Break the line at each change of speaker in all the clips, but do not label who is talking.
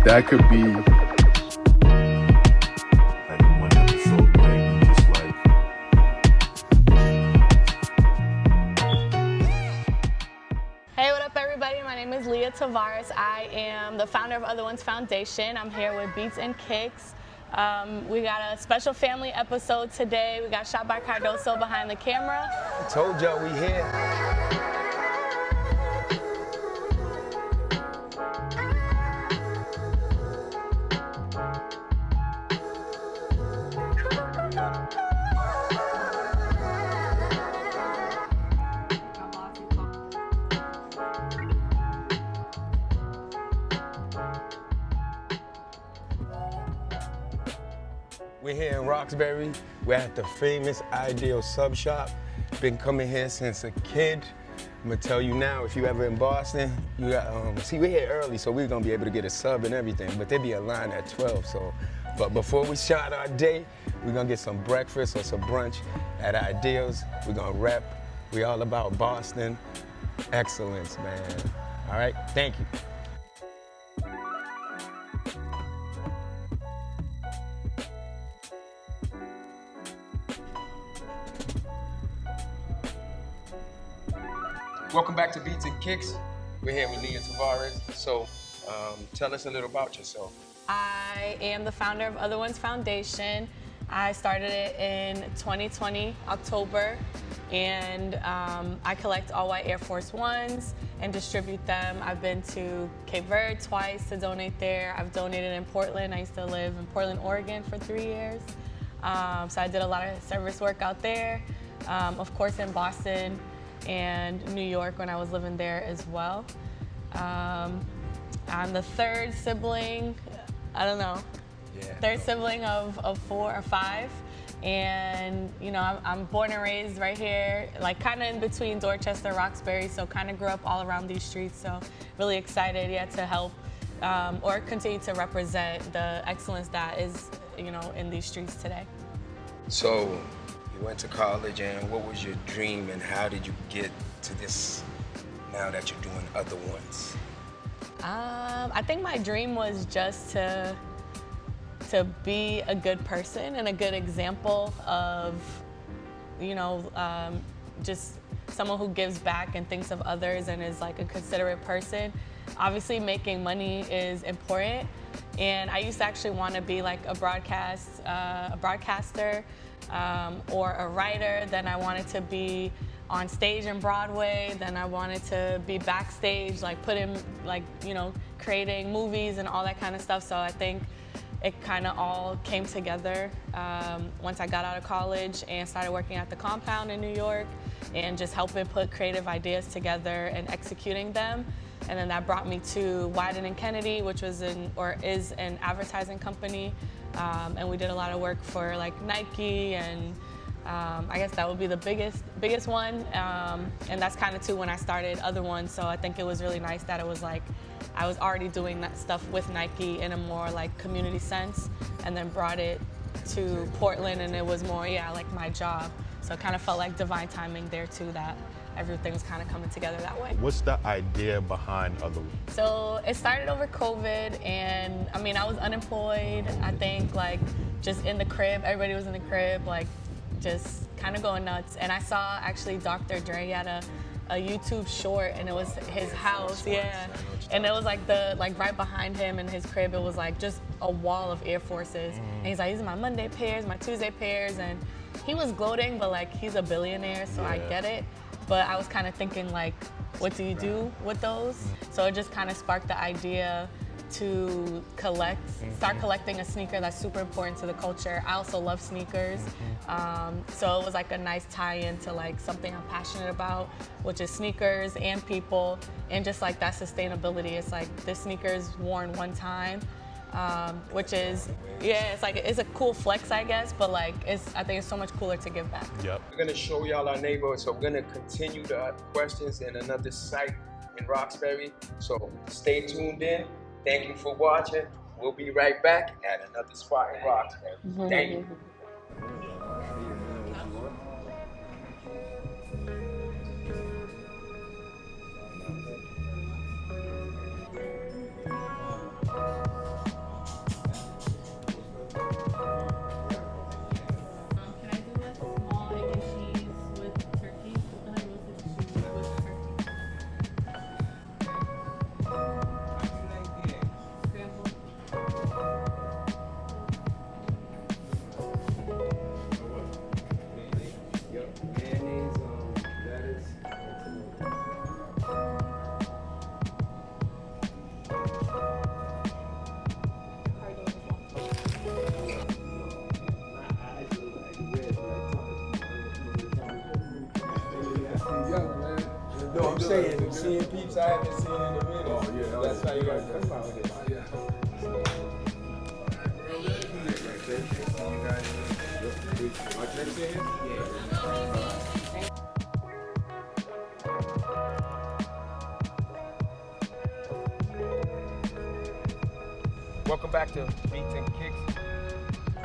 that could be like one episode, like just like.
Hey, what up, everybody? My name is Leah Tavares. I am the founder of Other Ones Foundation. I'm here with Beats and Kicks. We got a special family episode today. We got shot by Cardoso behind the camera.
I told y'all we here. We're here in Roxbury. We're at the famous Ideal Sub Shop. Been coming here since a kid. I'm gonna tell you now, if you ever in Boston, you got, see, we're here early, so we're gonna be able to get a sub and everything, but there'd be a line at 12, so. But before we start our day, we're gonna get some breakfast or some brunch at Ideals. We're gonna rep. We all about Boston excellence, man. All right, thank you. Welcome back to Beats and Kicks. We're here with Leah Tavares. So tell us a little about yourself.
I am the founder of Other Ones Foundation. I started it in 2020, October, and I collect all white Air Force Ones and distribute them. I've been to Cape Verde twice to donate there. I've donated in Portland. I used to live in Portland, Oregon for 3 years. So I did a lot of service work out there. Of course, in Boston and New York when I was living there as well. I'm the third sibling, I don't know, third sibling of 4 or 5. And you know, I'm born and raised right here, like kind of in between Dorchester, Roxbury, so kind of grew up all around these streets. So really excited, to help or continue to represent the excellence that is, in these streets today.
So you went to college, and what was your dream, and how did you get to this now that you're doing Other Ones?
I think my dream was just to be a good person and a good example of, just someone who gives back and thinks of others and is like a considerate person. Obviously, making money is important, and I used to actually want to be like a broadcaster or a writer. Then I wanted to be on stage in Broadway. Then I wanted to be backstage, like creating movies and all that kind of stuff. So I think it kind of all came together once I got out of college and started working at the Compound in New York and just helping put creative ideas together and executing them. And then that brought me to Wyden and Kennedy, which was is an advertising company. And we did a lot of work for like Nike, and I guess that would be the biggest one. And that's kind of too when I started Other Ones. So I think it was really nice that it was like I was already doing that stuff with Nike in a more like community sense, and then brought it to Portland, and it was more like my job. So it kind of felt like divine timing there too, that everything was kind of coming together that way.
What's the idea behind Other Ones?
So it started over COVID, and I mean, I was unemployed. I think like just in the crib, everybody was in the crib, like just kind of going nuts. And I saw actually Dr. Dre had a YouTube short, and it was his house, and it was like right behind him in his crib, it was like just a wall of Air Forces. And he's like, these are my Monday pairs, my Tuesday pairs, and he was gloating, but like he's a billionaire, so I get it. But I was kind of thinking like, what do you do with those? So it just kind of sparked the idea to start collecting a sneaker that's super important to the culture. I also love sneakers. So it was like a nice tie-in to like something I'm passionate about, which is sneakers and people, and just like that sustainability. It's like this sneaker is worn one time, which is, it's a cool flex, I guess, but like I think it's so much cooler to give back.
Yep.
We're gonna show y'all our neighborhood, so we're gonna continue the questions in another site in Roxbury. So stay tuned in. Thank you for watching. We'll be right back at another spot in Roxbury. Thank you. seeing peeps I haven't seen in a minute.
Oh, yeah,
That's how you gotta come out with it. Welcome back to Beats and Kicks.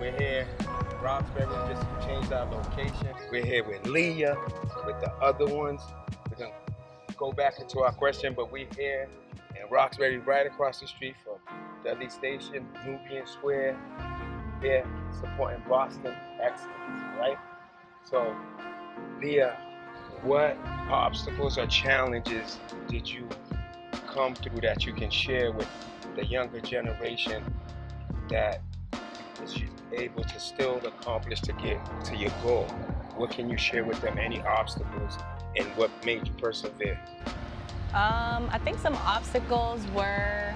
We're here in Roxbury, just changed our location. We're here with Leah, with the other ones. We're gonna go back into our question, but we're here in Roxbury, right across the street from Dudley Station, Nubian Square. Here, supporting Boston excellence, right? So, Leah, what obstacles or challenges did you come through that you can share with the younger generation that is able to still accomplish to get to your goal? What can you share with them? Any obstacles and what made you persevere?
I think some obstacles were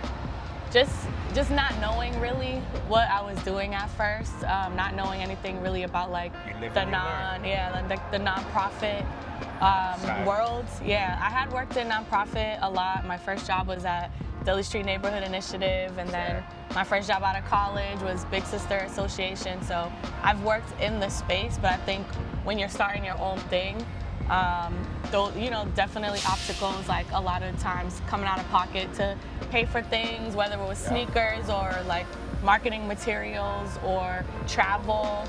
just not knowing really what I was doing at first, not knowing anything really about like the nonprofit world. Yeah, I had worked in nonprofit a lot. My first job was at Dudley Street Neighborhood Initiative, and then my first job out of college was Big Sister Association. So I've worked in the space, but I think when you're starting your own thing, definitely obstacles, like a lot of times coming out of pocket to pay for things, whether it was sneakers or like marketing materials or travel,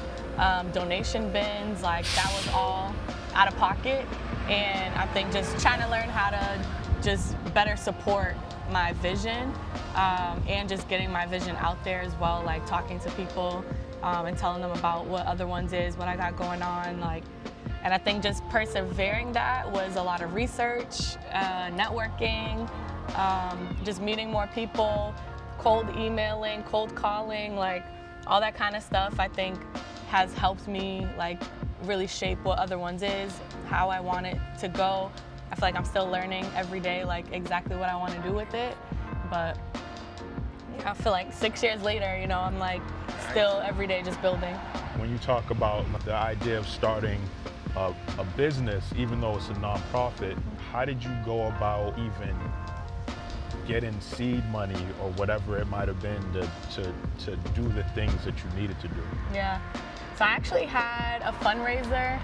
donation bins, like that was all out of pocket. And I think just trying to learn how to just better support my vision, and just getting my vision out there as well, like talking to people and telling them about what Other Ones is, what I got going on, like. And I think just persevering that was a lot of research, networking, just meeting more people, cold emailing, cold calling, like all that kind of stuff I think has helped me like really shape what Other Ones is, how I want it to go. I feel like I'm still learning every day like exactly what I want to do with it. But yeah, I feel like 6 years later, I'm like still every day just building.
When you talk about the idea of starting a business, even though it's a nonprofit, how did you go about even getting seed money or whatever it might have been to do the things that you needed to do?
Yeah, so I actually had a fundraiser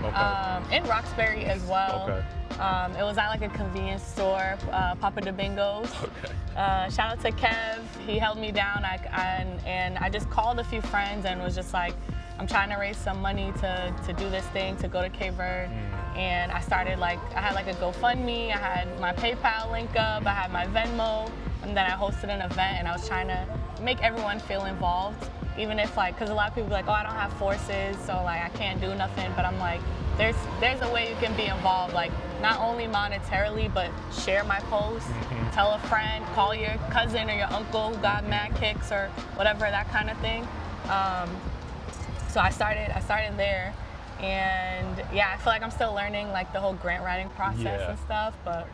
in Roxbury as well.
Okay.
It was at like a convenience store, Papa de Bingo's.
Okay.
Shout out to Kev, he held me down, and I just called a few friends and was just like, I'm trying to raise some money to do this thing, to go to Cape Verde. And I started I had like a GoFundMe, I had my PayPal link up, I had my Venmo, and then I hosted an event, and I was trying to make everyone feel involved, even if because a lot of people are like, oh, I don't have forces, so like I can't do nothing, but I'm like, there's a way you can be involved, like not only monetarily, but share my post, tell a friend, call your cousin or your uncle who got mad kicks or whatever, that kind of thing. So I started there, and yeah, I feel like I'm still learning like the whole grant writing process and stuff, but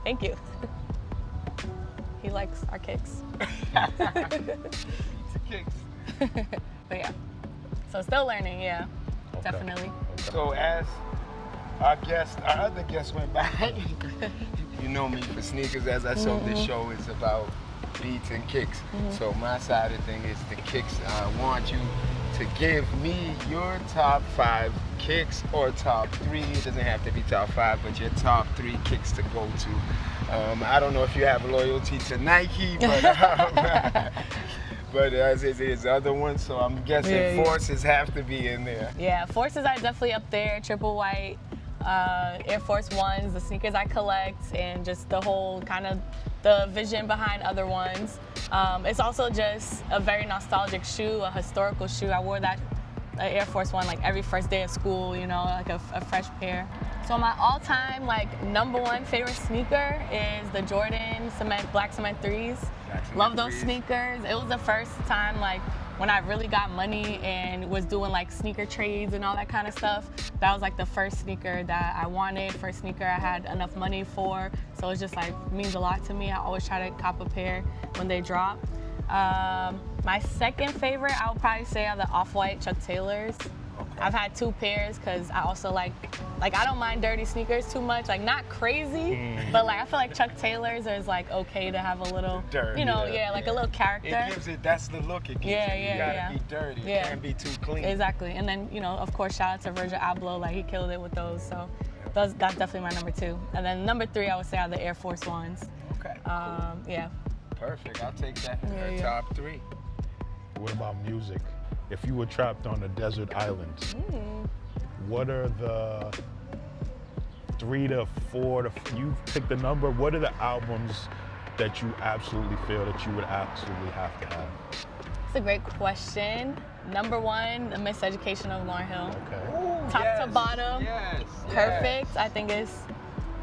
thank you. He likes our kicks.
Kicks.
But yeah, so still learning, definitely.
So as our other guest went by, you know me for sneakers, as I said, this show is about beats and kicks. So my side of the thing is the kicks. I want you to give me your top 5 kicks or top 3. It doesn't have to be top 5, but your top 3 kicks to go to. I don't know if you have loyalty to Nike, but but as is Other Ones, so I'm guessing Forces have to be in there.
Yeah, Forces are definitely up there. Triple white, Air Force Ones, the sneakers I collect, and just the whole kind of the vision behind Other Ones. It's also just a very nostalgic shoe, a historical shoe. I wore that Air Force One like every first day of school, like a fresh pair. So my all-time #1 favorite sneaker is the Jordan Black Cement 3s. Love those sneakers. It was the first time when I really got money and was doing sneaker trades and all that kind of stuff. That was the first sneaker that I wanted, first sneaker I had enough money for. So it's just means a lot to me. I always try to cop a pair when they drop. My second favorite, I would probably say, are the Off-White Chuck Taylors. I've had 2 pairs because I also like I don't mind dirty sneakers too much. Like not crazy, but like I feel like Chuck Taylors is like okay to have a little,
Dirty,
you know,
yeah.
like a little character.
It gives it, that's the look it gives
Yeah,
you.
yeah,
You gotta
yeah.
be dirty.
Yeah.
It can't be too clean.
Exactly. And then, you know, of course, shout out to Virgil Abloh. Like he killed it with those. So that's definitely my number 2. And then number 3, I would say are the Air Force Ones.
Okay.
Yeah.
Perfect. I'll take that in
Yeah,
the
yeah.
top 3.
What about music? If you were trapped on a desert island, what are the 3 to 4 to, you pick the number, what are the albums that you absolutely feel that you would absolutely have to have?
It's a great question. Number 1, The Miseducation of Lauryn Hill.
Okay.
Ooh,
Top
yes,
to bottom.
Yes.
Perfect. I think it's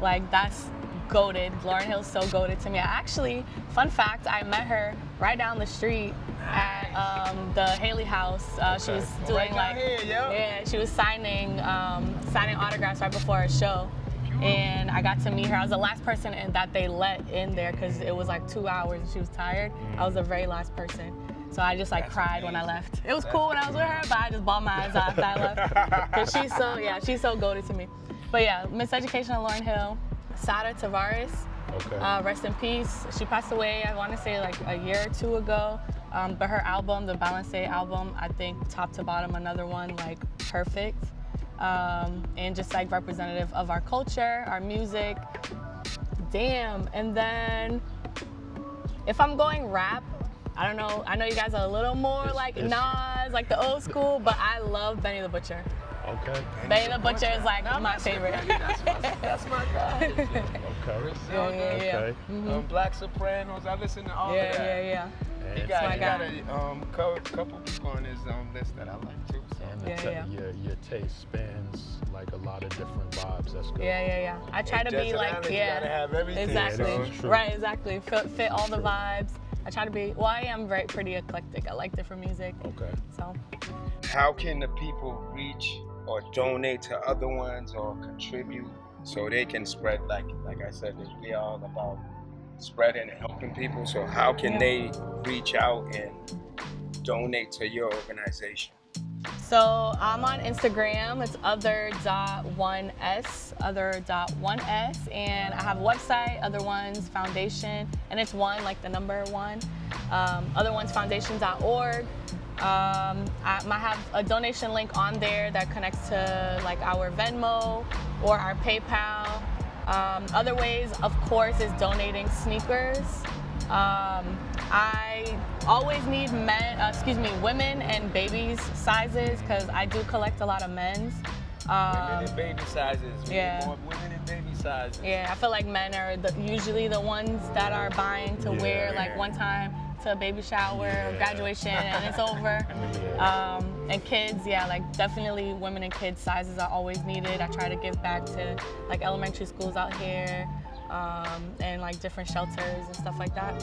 like that's goated. Lauryn Hill's so goated to me. I actually, fun fact, I met her right down the street at the Haley House. She was doing
Right down
like,
here, yo.
yeah, she was signing autographs right before her show. And I got to meet her. I was the last person that they let in there because it was like 2 hours and she was tired. I was the very last person. So I just like
That's
cried when I
amazing.
left. It was cool when I was with her, but I just bawled my eyes out after I left. Cause she's so goated to me. But yeah, Miseducation of Lauryn Hill, Leah Tavares,
Okay.
rest in peace. She passed away, I want to say like a year or 2 ago. But her album, the Balance album, I think top to bottom, another one like perfect. And just like representative of our culture, our music. Damn. And then if I'm going rap, I don't know. I know you guys are a little more like Nas, like the old school, but I love Benny the Butcher.
Okay.
Benny the Butcher is like my favorite.
That's my guy.
Okay.
Yeah.
Okay.
Black Sopranos. I listen to all of that.
Yeah.
He
And,
got,
my
he got
guy.
a couple people on his list that I like too. So.
and your taste spans like a lot of different vibes. That's good.
Yeah. I try to be
Desert
like,
Island, you gotta have everything.
exactly.
Yeah, this is true.
Right, exactly. Fit all the vibes. I try to be. Well, I am pretty eclectic. I like different music.
Okay.
So.
How can the people reach or donate to other ones or contribute so they can spread, like I said, we are all about spreading and helping people. So how can they reach out and donate to your organization?
So I'm on Instagram. It's other.1s, and I have a website, Other Ones Foundation, and it's 1 like the number 1. Otheronesfoundation.org. I have a donation link on there that connects to like our Venmo or our PayPal. Other ways, of course, is donating sneakers. I always need women and babies sizes because I do collect a lot of men's.
Women and baby sizes. We
yeah.
need more women and baby sizes.
Yeah, I feel like men are usually the ones that are buying to wear like one time to a baby shower or graduation and it's over. And kids, like definitely women and kids sizes are always needed. I try to give back to like elementary schools out here and like different shelters and stuff like that.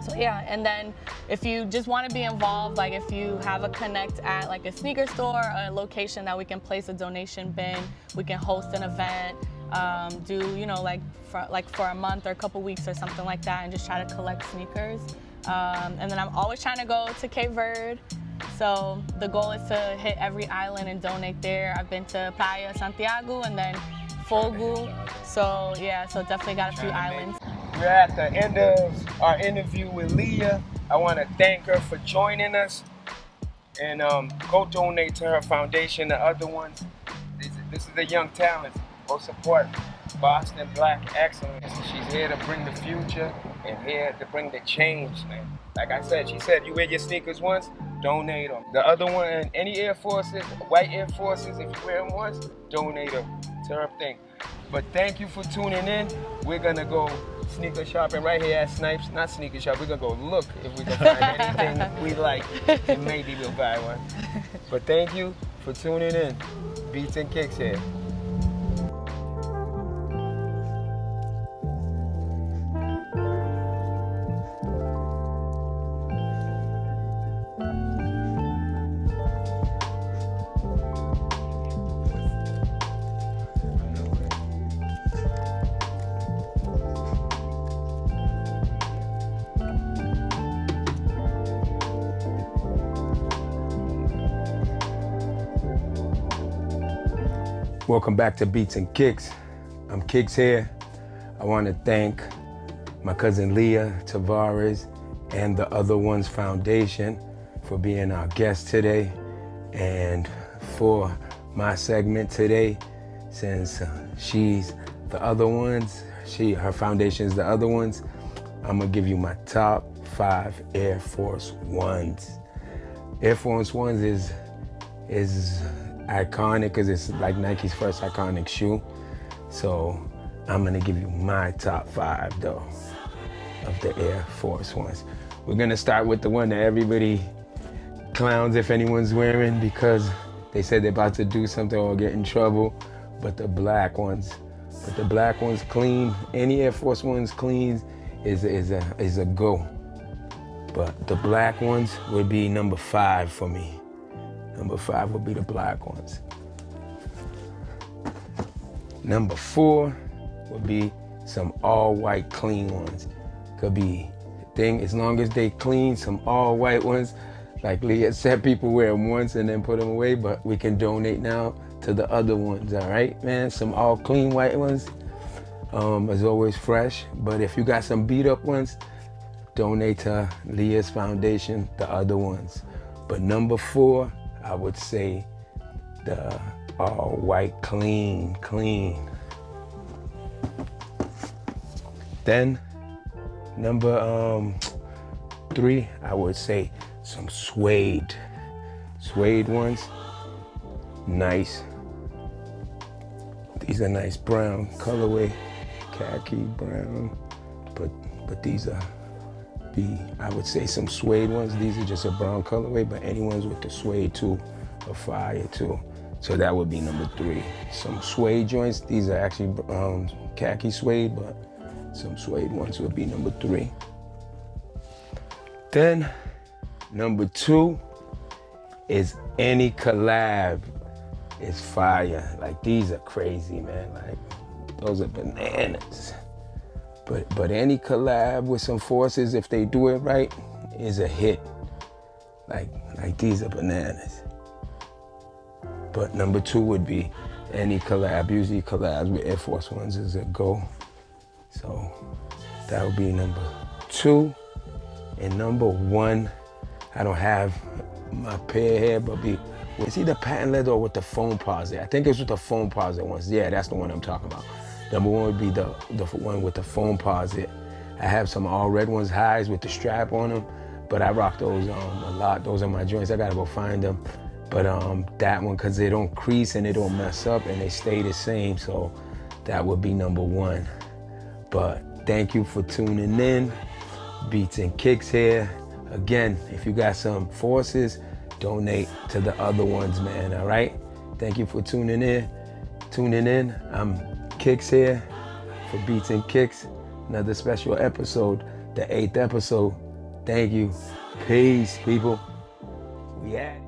So yeah, and then if you just want to be involved, like if you have a connect at like a sneaker store, a location that we can place a donation bin, we can host an event, do for a month or a couple weeks or something like that, and just try to collect sneakers. And then I'm always trying to go to Cape Verde. So the goal is to hit every island and donate there. I've been to Playa Santiago and then Fogo. So yeah, so definitely got a few islands.
We're at the end of our interview with Leah. I want to thank her for joining us, and go donate to her foundation, the Other Ones. This is the young talent. Go support Boston Black Excellence. She's here to bring the future and here to bring the change, man. Like I said, she said, you wear your sneakers once, donate them. The other one, any Air Forces, white Air Forces, if you wear them once, donate them to her thing. But thank you for tuning in. We're gonna go sneaker shopping right here at Snipes. Not sneaker shop, we're gonna go look if we can find anything we like, and maybe we'll buy one. But thank you for tuning in. Beats and Kicks here. Welcome back to Beats and Kicks. I'm Kicks here. I want to thank my cousin Leah Tavares and the Other Ones Foundation for being our guest today. And for my segment today, since she's the Other Ones, her foundation is the Other Ones, I'm gonna give you my top 5 Air Force Ones. Air Force Ones is iconic because it's like Nike's first iconic shoe. So I'm gonna give you my top 5 though of the Air Force Ones. We're gonna start with the one that everybody clowns if anyone's wearing because they said they're about to do something or get in trouble, but the black ones. But the black ones clean, any Air Force Ones clean is a go. But the black ones would be number 5 for me. Number 5 would be the black ones. Number 4 would be some all white clean ones. Could be as long as they clean, some all white ones. Like Leah said, people wear them once and then put them away, but we can donate now to the Other Ones, all right, man? Some all clean white ones is always fresh. But if you got some beat up ones, donate to Leah's foundation, the Other Ones. But number 4, I would say the all white clean. Then number 3, I would say some suede ones. Nice. These are nice brown colorway, khaki brown, but these are I would say some suede ones. These are just a brown colorway, but any ones with the suede too are fire too. So that would be number 3. Some suede joints. These are actually khaki suede, but some suede ones would be number 3. Then number 2 is any collab is fire. Like these are crazy, man. Like those are bananas. But any collab with some forces, if they do it right, is a hit. Like these are bananas. But number 2 would be any collab. Usually collabs with Air Force Ones is a go. So that would be number 2. And number 1, I don't have my pair here, but it's either patent leather or with the foam posit. I think it's with the foam posit ones. Yeah, that's the one I'm talking about. Number 1 would be the one with the foam posit. I have some all red ones, highs with the strap on them, but I rock those a lot. Those are my joints. I gotta go find them. But that one, cause they don't crease and they don't mess up and they stay the same. So that would be number 1. But thank you for tuning in. Beats and Kicks here. Again, if you got some forces, donate to the Other Ones, man, all right? Thank you for tuning in. I'm Kicks here for Beats and Kicks. Another special episode, the 8th episode. Thank you. Peace, people. We at it.